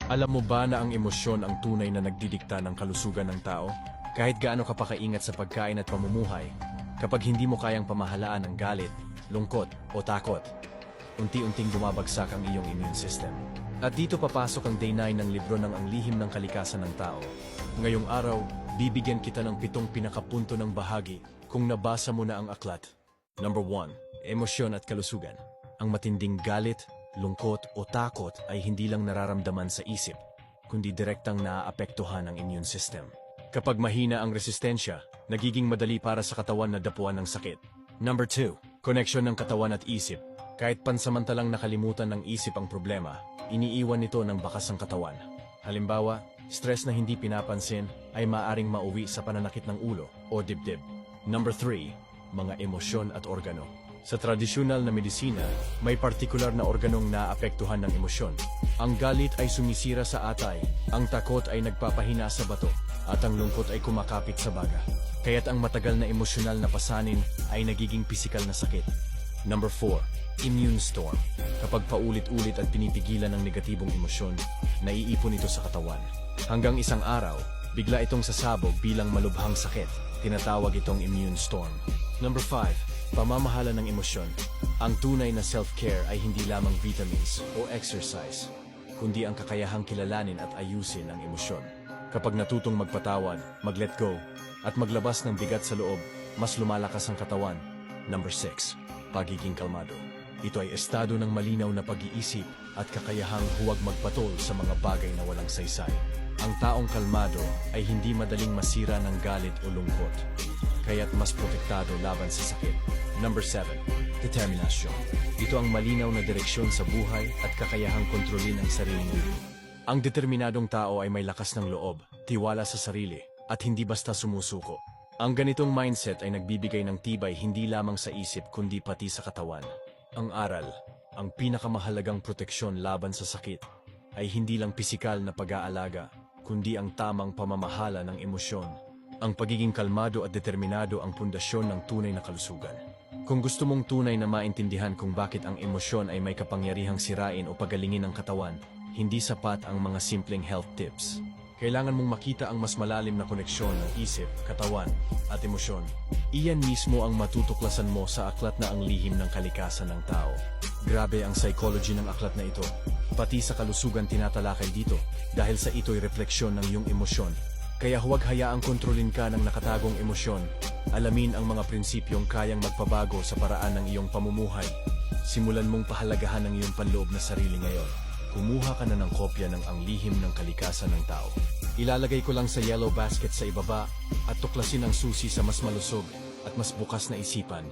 Alam mo ba na ang emosyon ang tunay na nagdidikta ng kalusugan ng tao? Kahit gaano ka pa kaingat sa pagkain at pamumuhay, kapag hindi mo kayang pamahalaan ang galit, lungkot o takot, unti-unting bumabagsak ang iyong immune system. At dito papasok ang Day 9 ng libro ng Ang Lihim ng Kalikasan ng Tao. Ngayong araw, bibigyan kita ng 7 pinakapunto ng bahagi kung nabasa mo na ang aklat. Number 1. Emosyon at kalusugan. Ang matinding galit, lungkot o takot ay hindi lang nararamdaman sa isip, kundi direktang naaapektuhan ang immune system. Kapag mahina ang resistensya, nagiging madali para sa katawan na dapuan ng sakit. Number 2. Koneksyon ng katawan at isip. Kahit pansamantalang nakalimutan ng isip ang problema, iniiwan nito ng bakas ang katawan. Halimbawa, stress na hindi pinapansin ay maaring mauwi sa pananakit ng ulo o dibdib. Number 3. Mga emosyon at organo. Sa tradisyonal na medisina, may partikular na organong naapektuhan ng emosyon. Ang galit ay sumisira sa atay, ang takot ay nagpapahina sa bato, at ang lungkot ay kumakapit sa baga. Kaya't ang matagal na emosyonal na pasanin ay nagiging pisikal na sakit. Number 4. Immune storm. Kapag paulit-ulit at pinipigilan ng negatibong emosyon, naiipon ito sa katawan. Hanggang isang araw, bigla itong sasabog bilang malubhang sakit. Tinatawag itong immune storm. Number 5. Pamamahala ng emosyon. Ang tunay na self-care ay hindi lamang vitamins o exercise, kundi ang kakayahang kilalanin at ayusin ang emosyon. Kapag natutong magpatawad, mag-let go, at maglabas ng bigat sa loob, mas lumalakas ang katawan. Number 6. Pagiging kalmado. Ito ay estado ng malinaw na pag-iisip at kakayahang huwag magpatol sa mga bagay na walang saysay. Ang taong kalmado ay hindi madaling masira ng galit o lungkot, kaya't mas protektado laban sa sakit. Number 7. Determinasyon. Ito ang malinaw na direksyon sa buhay at kakayahang kontrolin ang sariling buhay. Ang determinadong tao ay may lakas ng loob, tiwala sa sarili, at hindi basta sumusuko. Ang ganitong mindset ay nagbibigay ng tibay hindi lamang sa isip kundi pati sa katawan. Ang aral, ang pinakamahalagang proteksyon laban sa sakit, ay hindi lang pisikal na pag-aalaga, kundi ang tamang pamamahala ng emosyon. Ang pagiging kalmado at determinado ang pundasyon ng tunay na kalusugan. Kung gusto mong tunay na maintindihan kung bakit ang emosyon ay may kapangyarihang sirain o pagalingin ang katawan, hindi sapat ang mga simpleng health tips. Kailangan mong makita ang mas malalim na koneksyon ng isip, katawan, at emosyon. Iyan mismo ang matutuklasan mo sa aklat na Ang Lihim ng Kalikasan ng Tao. Grabe ang psychology ng aklat na ito. Pati sa kalusugan tinatalakay dito dahil sa ito'y refleksyon ng iyong emosyon. Kaya huwag hayaang kontrolin ka ng nakatagong emosyon. Alamin ang mga prinsipyong kayang magpabago sa paraan ng iyong pamumuhay. Simulan mong pahalagahan ang iyong panloob na sarili ngayon. Kumuha ka na ng kopya ng Ang Lihim ng Kalikasan ng Tao. Ilalagay ko lang sa yellow basket sa ibaba at tuklasin ang susi sa mas malusog at mas bukas na isipan.